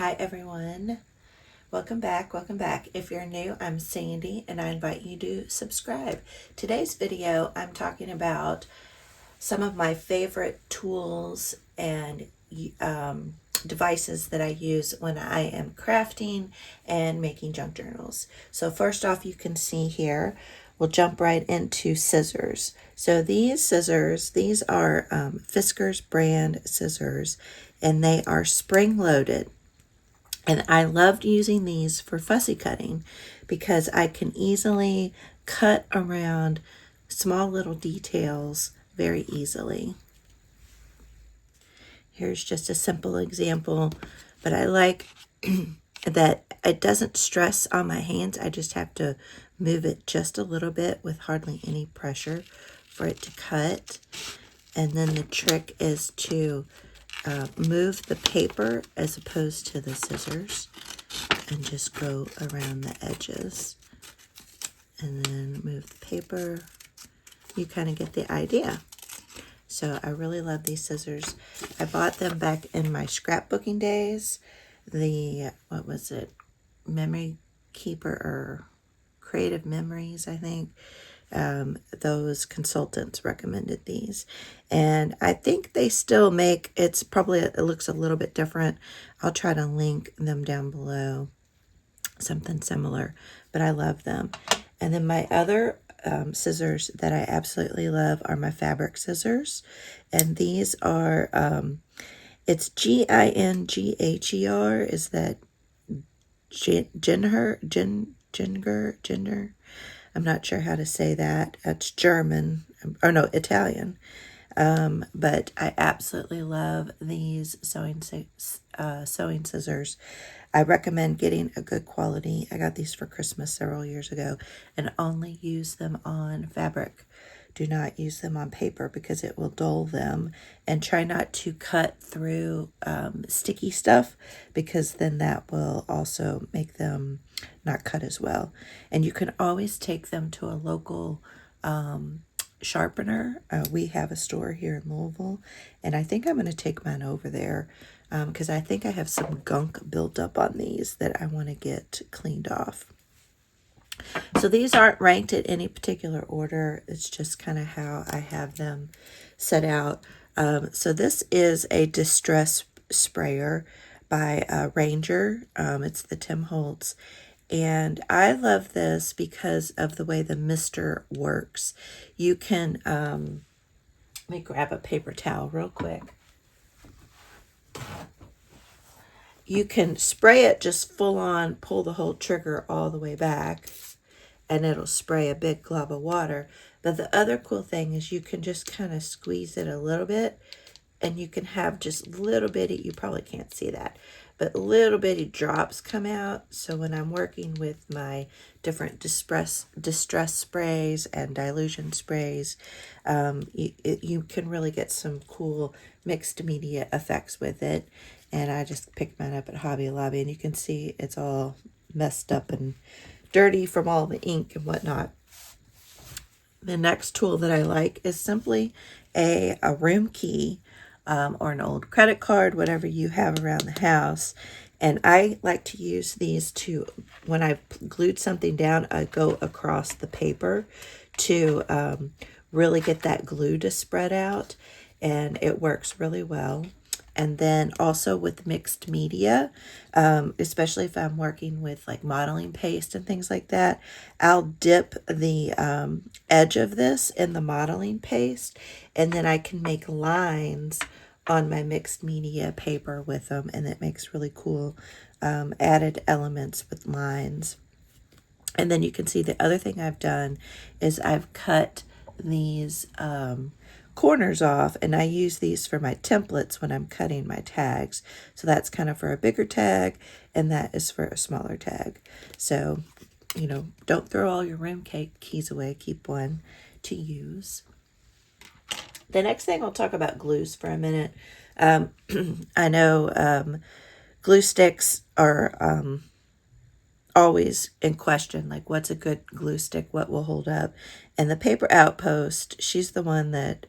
Hi everyone, welcome back. If you're new, I'm Sandy and I invite you to subscribe. Today's video I'm talking about some of my favorite tools and devices that I use when I am crafting and making junk journals. So first off, you can see here, we'll jump right into scissors. So these scissors, these are Fisker's brand scissors, and they are spring-loaded. And I loved using these for fussy cutting because I can easily cut around small little details very easily. Here's just a simple example, but I like that it doesn't stress on my hands. I just have to move it just a little bit with hardly any pressure for it to cut. And then the trick is to move the paper as opposed to the scissors and just go around the edges and then move the paper. You kind of get the idea. So I really love these scissors. I bought them back in my scrapbooking days. What was it? Memory Keeper or Creative Memories, I think. Those consultants recommended these, and I think they still make, it looks a little bit different. I'll try to link them down below, something similar, but I love them. And then my other scissors that I absolutely love are my fabric scissors, and these are it's Gingher. Is that Ginger? I'm not sure how to say that. It's German, or no, Italian. But I absolutely love these sewing scissors. I recommend getting a good quality. I got these for Christmas several years ago and only use them on fabric. Do not use them on paper because it will dull them, and try not to cut through sticky stuff because then that will also make them not cut as well. And you can always take them to a local sharpener. We have a store here in Louisville, and I think I'm going to take mine over there because I think I have some gunk built up on these that I want to get cleaned off. So these aren't ranked in any particular order. It's just kind of how I have them set out. So this is a distress sprayer by Ranger. It's the Tim Holtz. And I love this because of the way the mister works. You can, let me grab a paper towel real quick. You can spray it just full on, pull the whole trigger all the way back, and it'll spray a big glob of water. But the other cool thing is you can just kind of squeeze it a little bit, and you can have just little bitty, you probably can't see that, but little bitty drops come out. So when I'm working with my different distress sprays and dilution sprays, you can really get some cool mixed media effects with it. And I just picked mine up at Hobby Lobby, and you can see it's all messed up and dirty from all the ink and whatnot. The next tool that I like is simply a room key or an old credit card, whatever you have around the house. And I like to use these to, when I've glued something down, I go across the paper to really get that glue to spread out, and it works really well. And then also with mixed media, especially if I'm working with like modeling paste and things like that, I'll dip the edge of this in the modeling paste, and then I can make lines on my mixed media paper with them, and it makes really cool added elements with lines. And then you can see the other thing I've done is I've cut these corners off, and I use these for my templates when I'm cutting my tags. So that's kind of for a bigger tag, and that is for a smaller tag. So, you know, don't throw all your room keys away. Keep one to use. The next thing, I'll talk about glues for a minute. I know glue sticks are always in question, like what's a good glue stick, what will hold up. And the Paper Outpost, she's the one that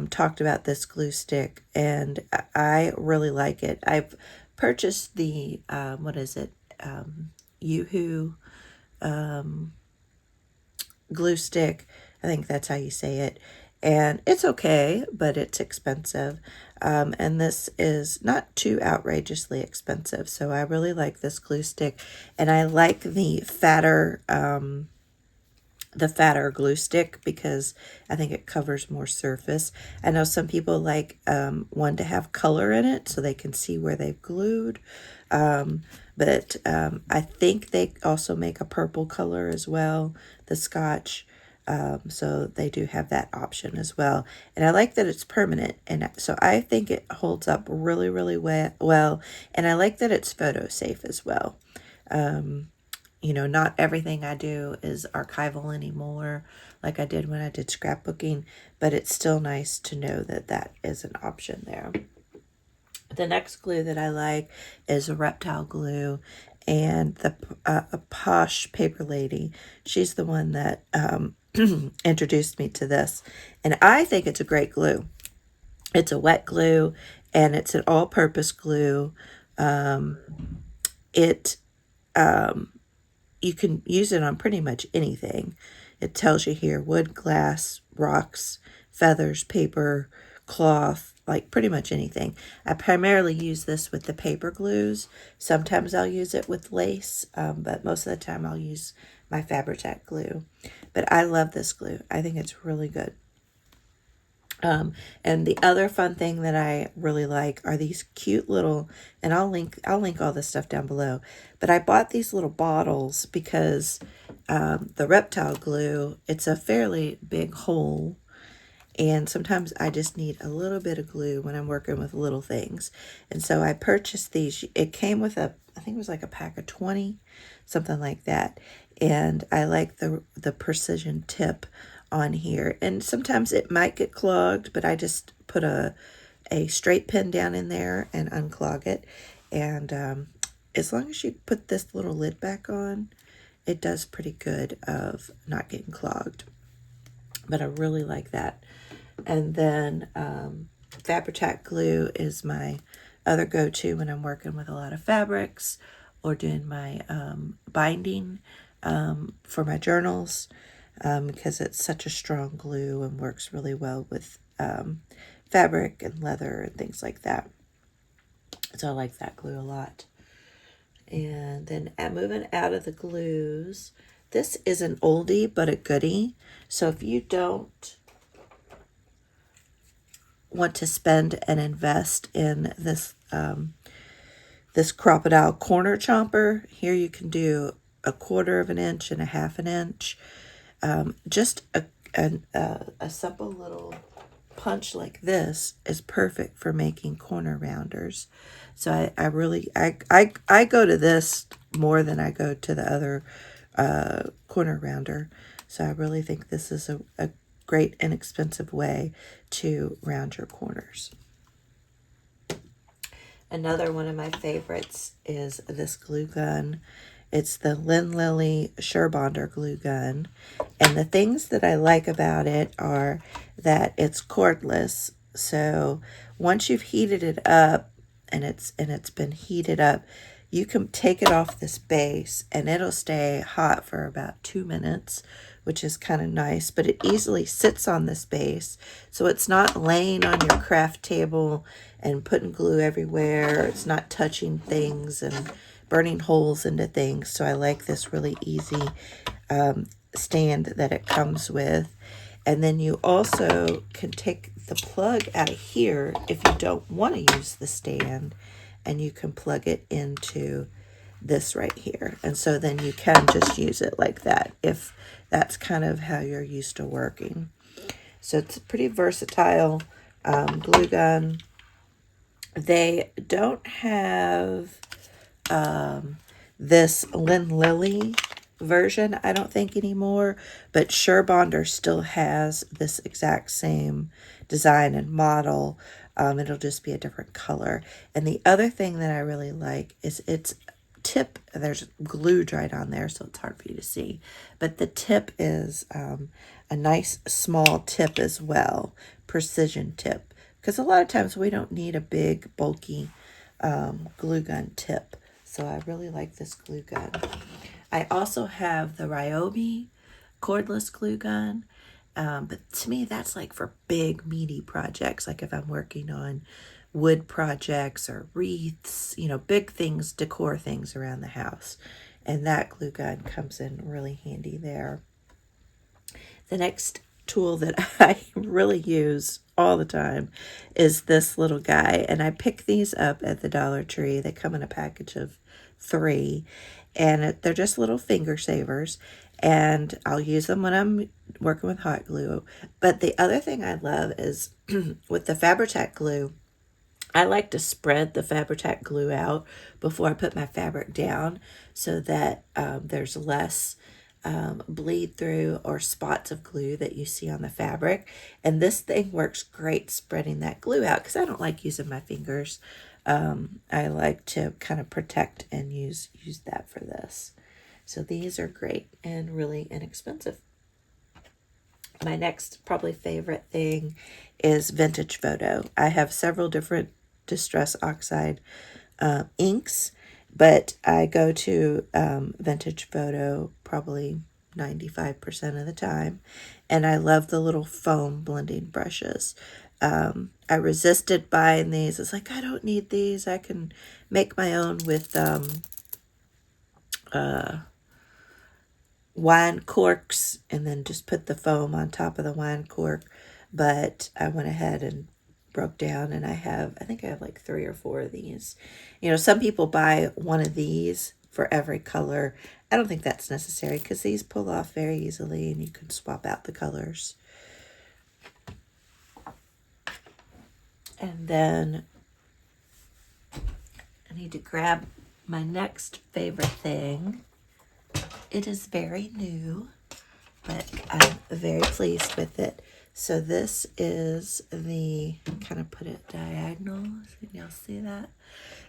talked about this glue stick, and I really like it. I've purchased the, what is it, Yoo-hoo glue stick. I think that's how you say it. And it's okay, but it's expensive. And this is not too outrageously expensive. So I really like this glue stick. And I like the fatter glue stick because I think it covers more surface. I know some people like one to have color in it so they can see where they've glued. But I think they also make a purple color as well, the Scotch. So they do have that option as well. And I like that it's permanent. And so I think it holds up really, really well. And I like that it's photo safe as well. You know, not everything I do is archival anymore, like I did when I did scrapbooking, but it's still nice to know that that is an option there. The next glue that I like is a reptile glue, and a Posh paper lady. She's the one that introduced me to this, and I think it's a great glue. It's a wet glue, and it's an all-purpose glue. You can use it on pretty much anything. It tells you here, wood, glass, rocks, feathers, paper, cloth, like pretty much anything. I primarily use this with the paper glues. Sometimes I'll use it with lace, but most of the time I'll use my Fabri-Tac glue. But I love this glue. I think it's really good. And the other fun thing that I really like are these cute little, and I'll link all this stuff down below, but I bought these little bottles because the reptile glue, it's a fairly big hole, and sometimes I just need a little bit of glue when I'm working with little things. And so I purchased these. It came with I think it was like a pack of 20, something like that. And I like the precision tip on here, and sometimes it might get clogged, but I just put a straight pin down in there and unclog it, and as long as you put this little lid back on, it does pretty good of not getting clogged. But I really like that. And then Fabri-Tac glue is my other go-to when I'm working with a lot of fabrics or doing my binding for my journals. Because it's such a strong glue and works really well with fabric and leather and things like that. So I like that glue a lot. And then moving out of the glues, this is an oldie but a goodie. So if you don't want to spend and invest in this this Crocodile corner chomper, here you can do 1/4 of an inch and 1/2 an inch. Just a simple little punch like this is perfect for making corner rounders. So I go to this more than I go to the other corner rounder. So I really think this is a great inexpensive way to round your corners. Another one of my favorites is this glue gun. It's the Lily Surebonder glue gun. And the things that I like about it are that it's cordless. So once you've heated it up and it's been heated up, you can take it off this base and it'll stay hot for about 2 minutes, which is kind of nice, but it easily sits on this base. So it's not laying on your craft table and putting glue everywhere. It's not touching things and burning holes into things. So I like this really easy stand that it comes with. And then you also can take the plug out of here if you don't want to use the stand, and you can plug it into this right here. And so then you can just use it like that if that's kind of how you're used to working. So it's a pretty versatile glue gun. They don't have this Lily version, I don't think, anymore, but Surebonder still has this exact same design and model. It'll just be a different color. And the other thing that I really like is its tip. There's glue dried on there, so it's hard for you to see, but the tip is a nice small tip as well, precision tip, because a lot of times we don't need a big bulky glue gun tip. So I really like this glue gun. I also have the Ryobi cordless glue gun. But to me, that's like for big, meaty projects. Like if I'm working on wood projects or wreaths, you know, big things, decor things around the house. And that glue gun comes in really handy there. The next tool that I really use all the time is this little guy. And I pick these up at the Dollar Tree. They come in a package of 3. And they're just little finger savers. And I'll use them when I'm working with hot glue. But the other thing I love is with the Fabri-Tac glue, I like to spread the Fabri-Tac glue out before I put my fabric down so that there's less bleed through or spots of glue that you see on the fabric. And this thing works great spreading that glue out because I don't like using my fingers. I like to kind of protect and use that for this. So these are great and really inexpensive. My next probably favorite thing is Vintage Photo. I have several different Distress Oxide inks, but I go to Vintage Photo probably 95% of the time. And I love the little foam blending brushes. I resisted buying these. It's like, I don't need these. I can make my own with wine corks and then just put the foam on top of the wine cork. But I went ahead and broke down, and I think I have like 3 or 4 of these. You know, some people buy one of these for every color. I don't think that's necessary because these pull off very easily and you can swap out the colors. And then I need to grab my next favorite thing. It is very new, but I'm very pleased with it. So this is the, kind of put it diagonal. Can y'all see that?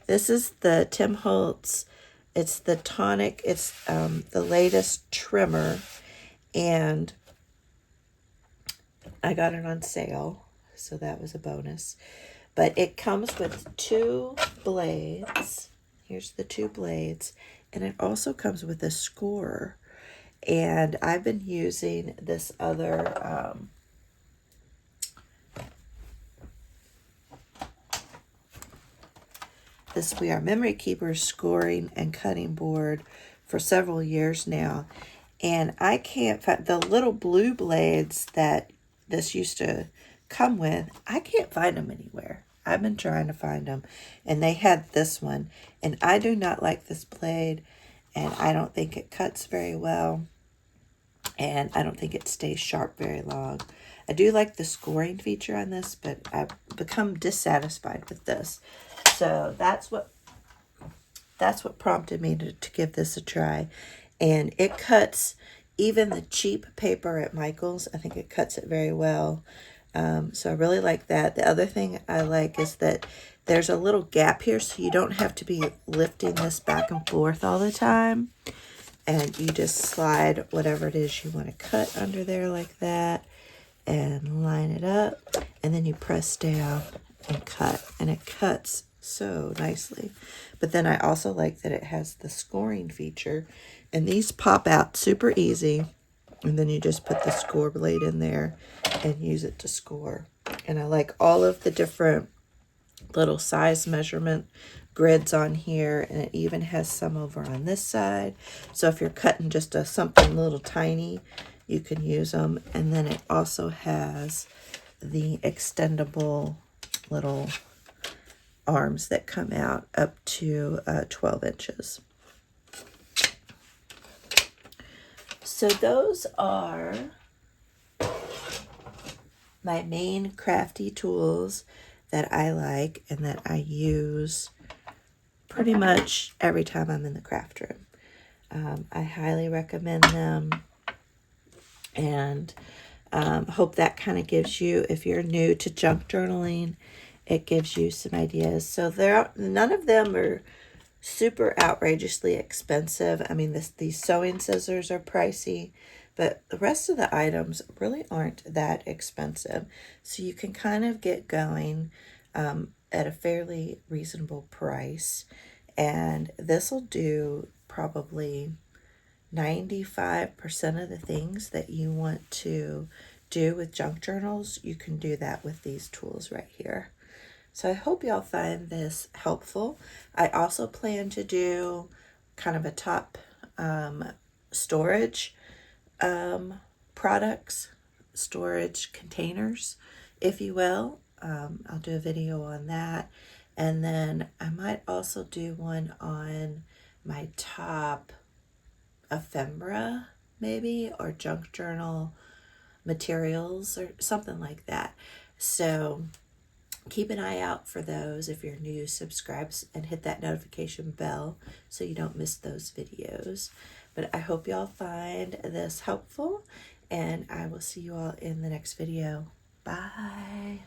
This is the Tim Holtz. It's the tonic. It's the latest trimmer. And I got it on sale, so that was a bonus. But it comes with 2 blades. Here's the 2 blades. And it also comes with a scorer. And I've been using this other this We Are Memory Keepers scoring and cutting board for several years now. And I can't find the little blue blades that this used to come with. I can't find them anywhere. I've been trying to find them. And they had this one. And I do not like this blade. And I don't think it cuts very well. And I don't think it stays sharp very long. I do like the scoring feature on this, but I've become dissatisfied with this. So that's what prompted me to give this a try. And it cuts even the cheap paper at Michael's. I think it cuts it very well. So I really like that. The other thing I like is that there's a little gap here, so you don't have to be lifting this back and forth all the time. And you just slide whatever it is you want to cut under there like that and line it up. And then you press down and cut. And it cuts so nicely. But then I also like that it has the scoring feature. And these pop out super easy. And then you just put the score blade in there and use it to score. And I like all of the different little size measurement grids on here, and it even has some over on this side. So if you're cutting just something little tiny, you can use them. And then it also has the extendable little arms that come out up to 12 inches. So those are my main crafty tools that I like and that I use pretty much every time I'm in the craft room. I highly recommend them, and hope that kind of gives you, if you're new to junk journaling, it gives you some ideas. So none of them are super outrageously expensive. I mean, these sewing scissors are pricey, but the rest of the items really aren't that expensive. So you can kind of get going. at a fairly reasonable price. And this will do probably 95% of the things that you want to do with junk journals. You can do that with these tools right here. So I hope y'all find this helpful. I also plan to do kind of a top storage products, storage containers, if you will. I'll do a video on that. And then I might also do one on my top ephemera, maybe, or junk journal materials or something like that. So keep an eye out for those. If you're new, subscribe and hit that notification bell so you don't miss those videos. But I hope y'all find this helpful, and I will see you all in the next video. Bye.